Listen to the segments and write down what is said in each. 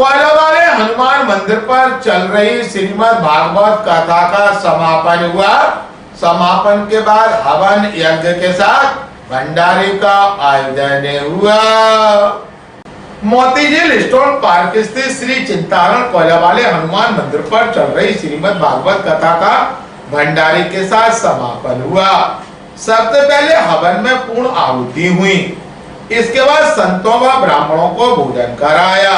कोयला वाले हनुमान मंदिर पर चल रही श्रीमद् भागवत कथा का समापन हुआ। समापन के बाद हवन यज्ञ के साथ भंडारे का आयोजन हुआ। मोतीझील स्टोन पार्क स्थित श्री चिंतारण कोयला वाले हनुमान मंदिर पर चल रही श्रीमद् भागवत कथा का भंडारे के साथ समापन हुआ। सबसे पहले हवन में पूर्ण आहुति हुई। इसके बाद संतों व ब्राह्मणों को भोजन कराया।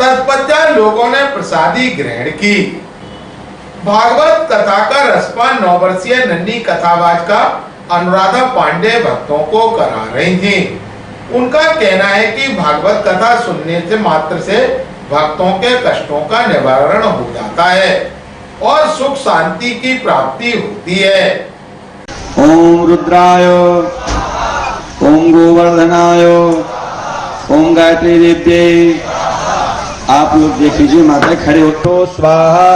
तत्पश्चात लोगों ने प्रसादी ग्रहण की। भागवत कथा का रसपान 9 वर्षीय नन्ही कथावाचका अनुराधा पांडे भक्तों को करा रही थी। उनका कहना है कि भागवत कथा सुनने से मात्र से भक्तों के कष्टों का निवारण हो जाता है और सुख शांति की प्राप्ति होती है। ओम रुद्राय, ओम गोवर्धनाय, ओम गायत्री देव्ये। आप लोग देख लीजिए, माता खड़े हो तो स्वाहा।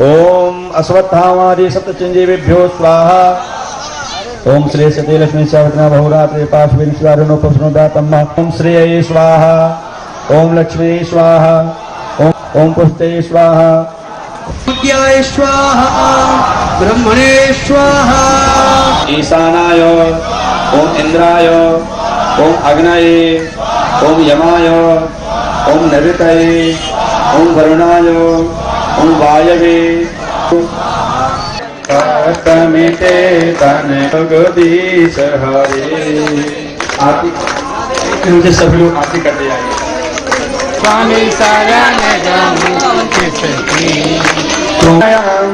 ओम अश्वत्थामादि सप्तचिंजीवेभ्यो स्वाहा। ओम श्री सती लक्ष्मी सहस्रना बहुरात्रि पार्श्वे स्वारुणो पुष्णोदातम। ओम श्रेय स्वाहा। ओम लक्ष्मी स्वाहा। ओम पुष्टे स्वाहा। विद्याय स्वाहा। ब्रह्मणे स्वाहा। ईशानाय, ओम इंद्राय, ओम अग्नये, ओम यमाय, ओम नृतये, ओम वरुणाय, ओम वायवे। तमिते तन जगदीश हरे। आरती मुझे सभी लोग आरती करते आइए। स्वामी शरण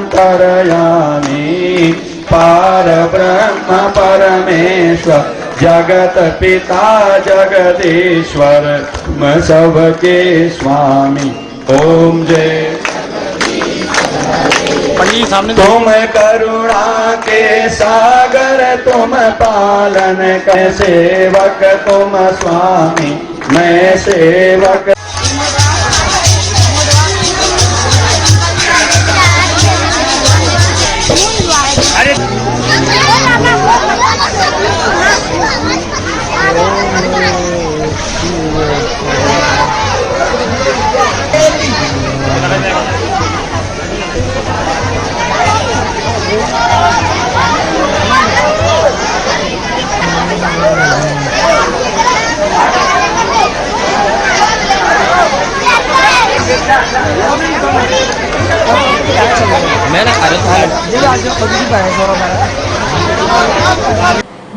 परयामी पार ब्रह्म परमेश्वर जगत पिता जगदीश्वर मैं सबके स्वामी। ओम जय। तुम करुणा के सागर तुम पालन के सेवक तुम स्वामी मैं सेवक।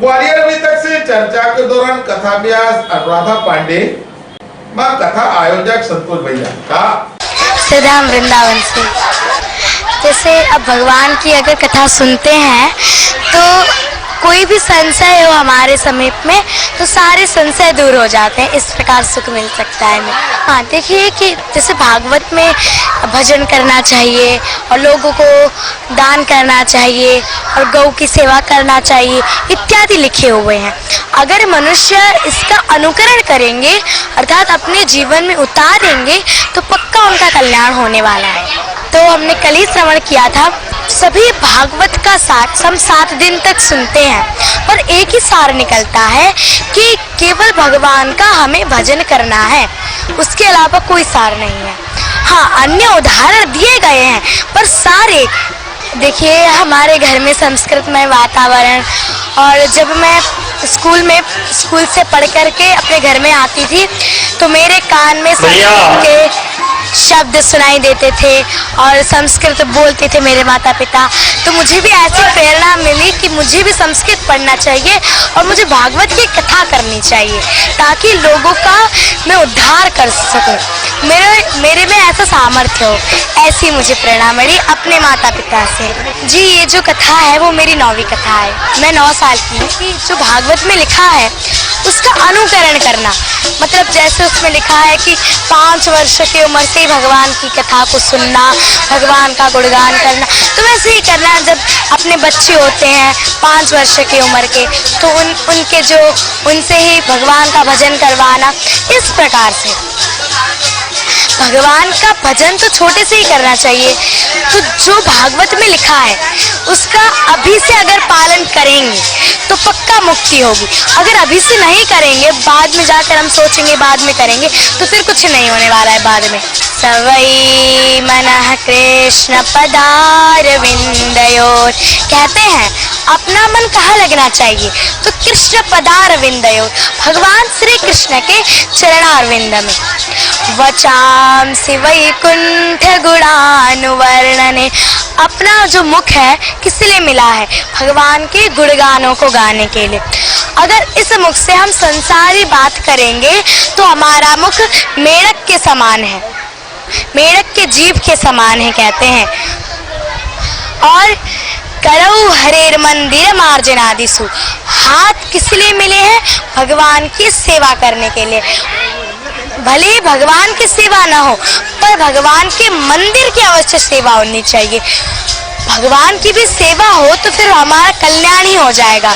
ग्वालियर में तक से चर्चा के दौरान कथा व्यास अनुराधा पांडे व कथा आयोजक संतोष भैया का सिद्धाम वृंदावन से। जैसे अब भगवान की अगर कथा सुनते हैं तो कोई भी संशय हो हमारे समीप में तो सारे संशय दूर हो जाते हैं। इस प्रकार सुख मिल सकता है हमें। हाँ, देखिए कि जैसे भागवत में भजन करना चाहिए और लोगों को दान करना चाहिए और गौ की सेवा करना चाहिए इत्यादि लिखे हुए हैं। अगर मनुष्य इसका अनुकरण करेंगे अर्थात अपने जीवन में उतारेंगे तो पक्का उनका कल्याण होने वाला है। तो हमने कल ही श्रवण किया था। सभी भागवत का सार हम 7 दिन तक सुनते हैं और एक ही सार निकलता है कि केवल भगवान का हमें भजन करना है, उसके अलावा कोई सार नहीं है। हाँ, अन्य उदाहरण दिए गए हैं पर सारे देखिए हमारे घर में संस्कृतमय वातावरण और जब मैं स्कूल से पढ़ करके अपने घर में आती थी तो मेरे कान में संस्कृत के शब्द सुनाई देते थे और संस्कृत बोलते थे मेरे माता पिता। तो मुझे भी ऐसी प्रेरणा मिली कि मुझे भी संस्कृत पढ़ना चाहिए और मुझे भागवत की कथा करनी चाहिए ताकि लोगों का मैं उद्धार कर सकूं। मेरे में ऐसा सामर्थ्य हो, ऐसी मुझे प्रेरणा मिली अपने माता पिता से। जी, ये जो कथा है वो मेरी 9वीं कथा है। मैं 9 साल की हूँ। कि जो भागवत में लिखा है उसका अनुकरण करना, मतलब जैसे उसमें लिखा है कि 5 वर्ष की उम्र से भगवान की कथा को सुनना, भगवान का गुणगान करना, तो वैसे ही करना। जब अपने बच्चे होते हैं 5 वर्ष की उम्र के तो उनसे ही भगवान का भजन करवाना। इस प्रकार से भगवान का भजन तो छोटे से ही करना चाहिए। तो जो भागवत में लिखा है उसका अभी से अगर पालन करेंगे तो पक्का मुक्ति होगी। अगर अभी से नहीं करेंगे, बाद में जाकर हम सोचेंगे बाद में करेंगे, तो फिर कुछ नहीं होने वाला है बाद में। सवै मनः कृष्ण पदारविंदयोर, कहते हैं अपना मन कहाँ लगना चाहिए, तो कृष्ण पदारविंदयोर, भगवान श्री कृष्ण के चरणारविंद में। वचांसि वैकुंठ गुणानुवर्णने, अपना जो मुख है किस लिए मिला है, भगवान के गुणगानों को गाने के लिए। अगर इस मुख से हम संसारी बात करेंगे तो हमारा मुख मेढक के समान है, मेढक के जीभ के समान है कहते हैं। और करौ हरेर मंदिर मार्जनादिसु, हाथ किस लिए मिले हैं, भगवान की सेवा करने के लिए। भले ही भगवान की सेवा ना हो पर भगवान के मंदिर की अवश्य सेवा होनी चाहिए। भगवान की भी सेवा हो तो फिर हमारा कल्याण ही हो जाएगा।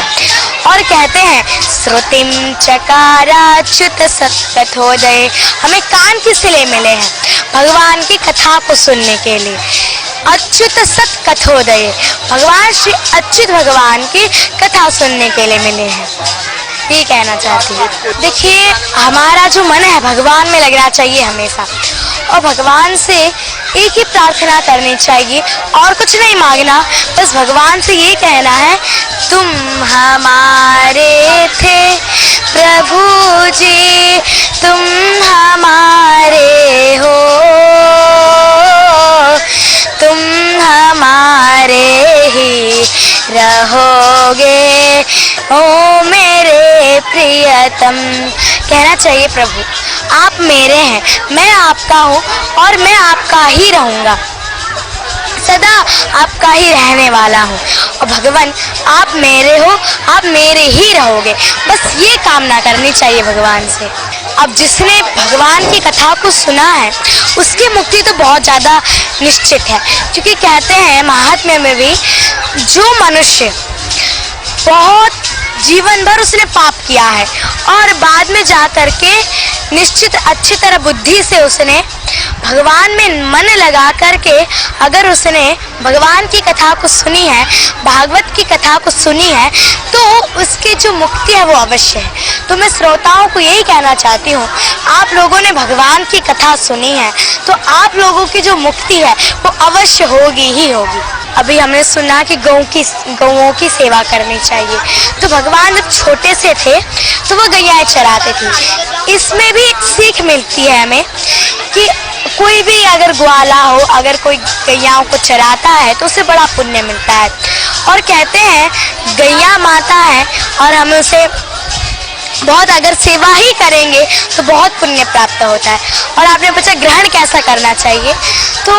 और कहते हैं श्रुतिम चकाराच्युत सत्कथोदय, हमें कान किस लिए मिले हैं, भगवान की कथा को सुनने के लिए। अच्युत सत्कथोदय, भगवान श्री अच्युत भगवान की कथा सुनने के लिए मिले हैं, ये कहना चाहती हूँ। देखिए हमारा जो मन है भगवान में लगना चाहिए हमेशा, और भगवान से एक ही प्रार्थना करनी चाहिए और कुछ नहीं मांगना। बस भगवान से ये कहना है, तुम हमारे थे प्रभु जी, तुम हमारे हो, तुम हमारे ही रहोगे ओ मेरे प्रियतम। कहना चाहिए प्रभु आप मेरे हैं, मैं आपका हूँ और मैं आपका ही रहूँगा, सदा आपका ही रहने वाला हूँ। और भगवान आप मेरे हो, आप मेरे ही रहोगे, बस ये कामना करनी चाहिए भगवान से। अब जिसने भगवान की कथा को सुना है उसकी मुक्ति तो बहुत ज़्यादा निश्चित है, क्योंकि कहते हैं महात्म्य में भी, जो मनुष्य बहुत जीवन भर उसने पाप किया है और बाद में जा कर के निश्चित अच्छी तरह बुद्धि से उसने भगवान में मन लगा करके अगर उसने भगवान की कथा को सुनी है, भागवत की कथा को सुनी है, तो उसकी जो मुक्ति है वो अवश्य है। तो मैं श्रोताओं को यही कहना चाहती हूँ, आप लोगों ने भगवान की कथा सुनी है तो आप लोगों की जो मुक्ति है वो अवश्य होगी ही होगी। अभी हमने सुना कि गौओं की सेवा करनी चाहिए, तो भगवान जब छोटे से थे तो वो गैयाएं चराते थे। इसमें भी सीख मिलती है हमें कि कोई भी अगर ग्वाला हो, अगर कोई गैयाओं को चराता है तो उसे बड़ा पुण्य मिलता है। और कहते हैं गैया माता है और हम उसे बहुत अगर सेवा ही करेंगे तो बहुत पुण्य प्राप्त होता है। और आपने पूछा ग्रहण कैसा करना चाहिए, तो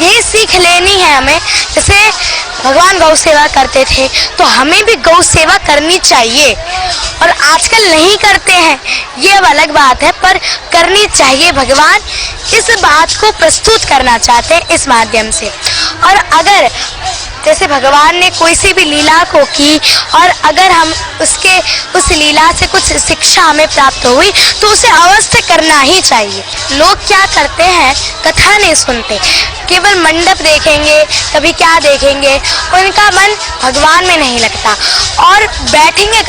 ये सीख लेनी है हमें। जैसे भगवान गौ सेवा करते थे तो हमें भी गौ सेवा करनी चाहिए, और आजकल नहीं करते हैं ये अब अलग बात है, पर करनी चाहिए। भगवान इस बात को प्रस्तुत करना चाहते हैं इस माध्यम से। और अगर जैसे भगवान ने कोई सी भी लीला को की और अगर हम उस लीला से कुछ शिक्षा हमें प्राप्त हुई तो उसे अवश्य करना ही चाहिए। लोग क्या करते हैं, कथा नहीं सुनते, केवल मंडप देखेंगे, कभी क्या देखेंगे, उनका मन भगवान में नहीं लगता और बैठेंगे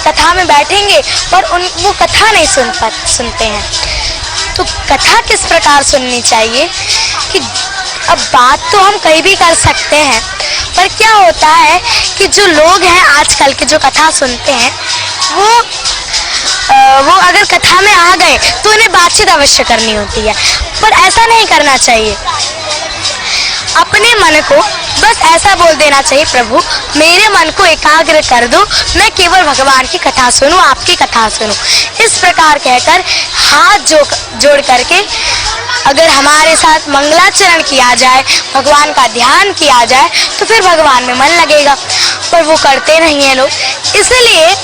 कथा में बैठेंगे पर वो कथा नहीं सुनते हैं। तो कथा किस प्रकार सुननी चाहिए कि अब बात तो हम कहीं भी कर सकते हैं, पर क्या होता है कि जो लोग हैं आजकल के जो कथा सुनते हैं वो अगर कथा में आ गए तो उन्हें बातचीत अवश्य करनी होती है, पर ऐसा नहीं करना चाहिए। अपने मन को बस ऐसा बोल देना चाहिए, प्रभु मेरे मन को एकाग्र कर दो, मैं केवल भगवान की कथा सुनूं, आपकी कथा सुनूं। इस प्रकार कहकर हाथ जोड़ करके अगर हमारे साथ मंगलाचरण किया जाए, भगवान का ध्यान किया जाए तो फिर भगवान में मन लगेगा, पर वो करते नहीं है लोग, इसलिए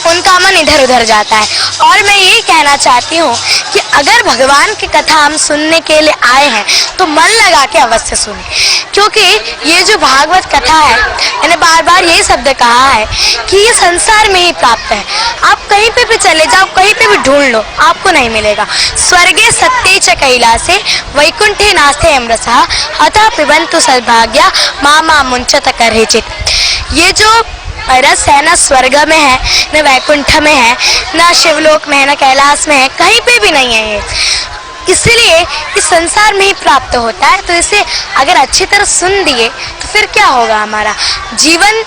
उनका मन इधर उधर जाता है। और मैं यही कहना चाहती हूँ कि अगर भगवान की कथा हम सुनने के लिए आए हैं तो मन लगा के अवश्य सुने। क्योंकि ये जो भागवत कथा है, मैंने बार बार यही शब्द कहा है कि ये संसार में ही प्राप्त है। आप कहीं पे भी चले जाओ, कहीं पे भी ढूंढ लो, आपको नहीं मिलेगा। स्वर्गे सत्ये च कैलासे वैकुंठे नास्ते अमृतः अतः पिबन्तु सद्भाग्या मामा मुंचत करहिचित। ये जो रस है ना स्वर्ग में है, न वैकुंठ में है, न शिवलोक में है, न कैलाश में है, कहीं पे भी नहीं है ये। इसलिए इस संसार में ही प्राप्त होता है। तो इसे अगर अच्छी तरह सुन दिए तो फिर क्या होगा, हमारा जीवन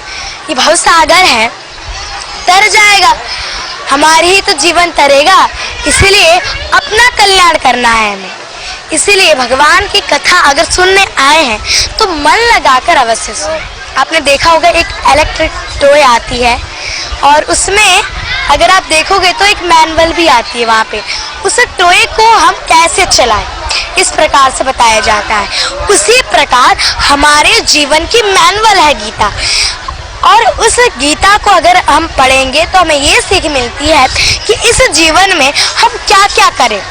ये भवसागर है, तर जाएगा, हमारी ही तो जीवन तरेगा। इसीलिए अपना कल्याण करना है हमें। इसीलिए भगवान की कथा अगर सुनने आए हैं तो मन लगाकर अवश्य सुने। आपने देखा होगा एक इलेक्ट्रिक टॉय आती है और उसमें अगर आप देखोगे तो एक मैनुअल भी आती है। वहाँ पे उस टॉय को हम कैसे चलाएं इस प्रकार से बताया जाता है। उसी प्रकार हमारे जीवन की मैनुअल है गीता, और उस गीता को अगर हम पढ़ेंगे तो हमें ये सीख मिलती है कि इस जीवन में हम क्या क्या करें,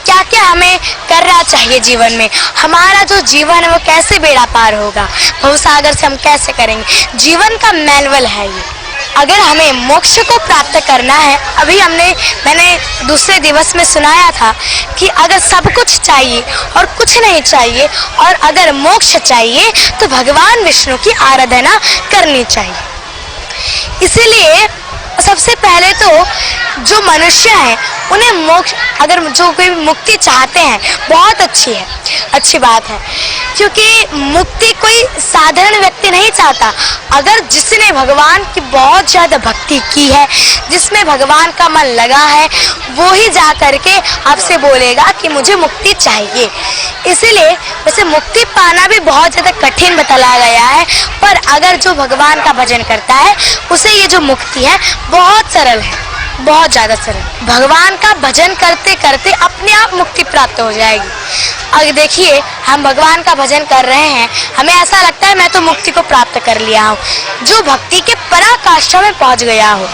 क्या क्या हमें करना चाहिए जीवन में। हमारा जो जीवन है वो कैसे बेड़ा पार होगा, भवसागर से हम कैसे करेंगे। जीवन का मैनुअल है ये। अगर हमें मोक्ष को प्राप्त करना है, अभी मैंने दूसरे दिवस में सुनाया था कि अगर सब कुछ चाहिए और कुछ नहीं चाहिए और अगर मोक्ष चाहिए तो भगवान विष्णु की आराधना करनी चाहिए। इसीलिए सबसे पहले तो जो मनुष्य है उन्हें मोक्ष, अगर जो कोई मुक्ति चाहते हैं बहुत अच्छी बात है, क्योंकि मुक्ति कोई साधारण व्यक्ति नहीं चाहता। अगर जिसने भगवान की बहुत ज़्यादा भक्ति की है, जिसमें भगवान का मन लगा है, वो ही जा करके आपसे बोलेगा कि मुझे मुक्ति चाहिए। इसीलिए वैसे मुक्ति पाना भी बहुत ज़्यादा कठिन बताया गया है, पर अगर जो भगवान का भजन करता है उसे ये जो मुक्ति है बहुत सरल है, बहुत ज़्यादा सरल। भगवान का भजन करते करते अपने आप मुक्ति प्राप्त हो जाएगी। अब देखिए, हम भगवान का भजन कर रहे हैं, हमें ऐसा लगता है मैं तो मुक्ति को प्राप्त कर लिया हूँ। जो भक्ति के पराकाष्ठा में पहुँच गया हो,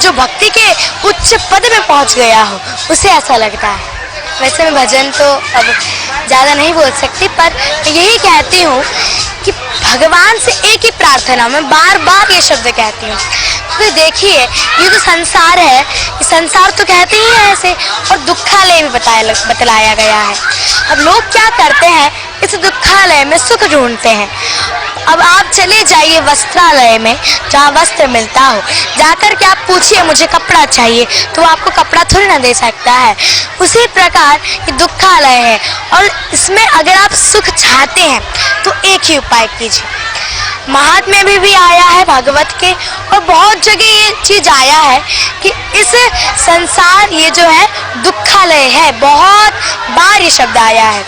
जो भक्ति के उच्च पद में पहुँच गया हो, उसे ऐसा लगता है। वैसे मैं भजन तो अब ज़्यादा नहीं बोल सकती, पर यही कहती हूँ कि भगवान से एक ही प्रार्थना, मैं बार बार ये शब्द कहती हूँ। तो देखिए, ये जो संसार है, ये संसार तो कहते ही है ऐसे, और दुखालय भी बतलाया गया है। अब लोग क्या करते हैं, इस दुखालय में सुख ढूंढते हैं। अब आप चले जाइए वस्त्रालय में, जहाँ वस्त्र मिलता हो, जाकर के आप पूछिए मुझे कपड़ा चाहिए, तो आपको कपड़ा थोड़ी ना दे सकता है। उसी प्रकार ये दुखालय है, और इसमें अगर आप सुख चाहते हैं तो एक ही उपाय कीजिए। महात्म्य में भी आया है भागवत के, और बहुत जगह ये चीज आया है कि इस संसार ये जो है दुखालय है। बहुत बार ये शब्द आया है।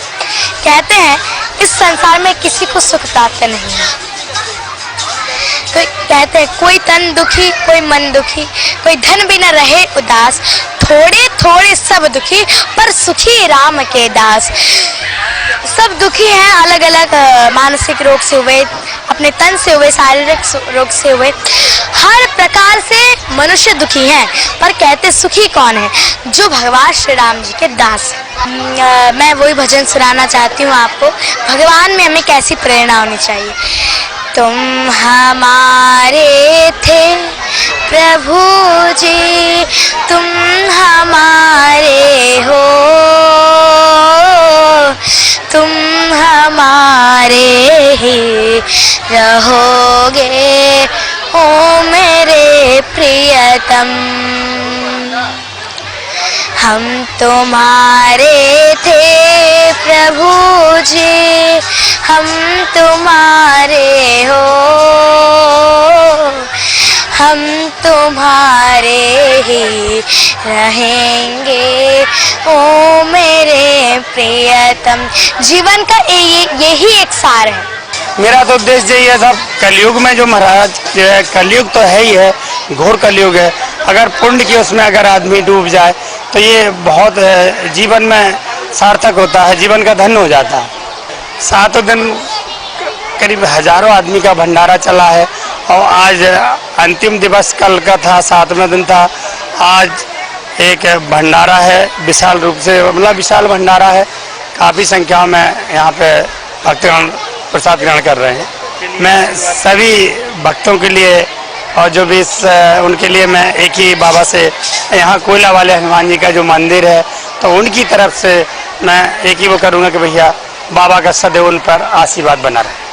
कहते हैं इस संसार में किसी को सुख प्राप्त नहीं है। तो कहते हैं कोई तन दुखी, कोई मन दुखी, कोई धन बिना रहे उदास, थोड़े थोड़े सब दुखी पर सुखी राम के दास। सब दुखी हैं, अलग अलग मानसिक रोग से हुए, अपने तन से हुए, शारीरिक रोग से हुए, हर प्रकार से मनुष्य दुखी हैं। पर कहते सुखी कौन है, जो भगवान श्री राम जी के दास हैं। मैं वही भजन सुनाना चाहती हूँ आपको। भगवान में हमें कैसी प्रेरणा होनी चाहिए। तुम हमारे थे प्रभु जी, तुम हमारे हो, तुम हमारे ही रहोगे ओ मेरे प्रियतम। हम तुम्हारे थे प्रभु जी, हम तुम्हारे हो, हम तुम्हारे ही रहेंगे ओ मेरे प्रियतम। जीवन का यही एक सार है। मेरा तो उद्देश्य यही है सब कलयुग में जो महाराज कलयुग तो है ही है, घोर कलयुग है। अगर पुण्य की उसमें अगर आदमी डूब जाए तो ये बहुत जीवन में सार्थक होता है, जीवन का धन्य हो जाता है। 7 दिन करीब हजारों आदमी का भंडारा चला है, और आज अंतिम दिवस कल का था, 7वां दिन था। आज एक भंडारा है, विशाल रूप से, मतलब विशाल भंडारा है। काफ़ी संख्या में यहाँ पे भक्तगण प्रसाद ग्रहण कर रहे हैं। मैं सभी भक्तों के लिए और जो भी उनके लिए मैं एक ही बाबा से, यहाँ कोयला वाले हनुमान जी का जो मंदिर है, तो उनकी तरफ से मैं एक ही वो करूँगा कि भैया बाबा का सदैव उन पर आशीर्वाद बना रहे।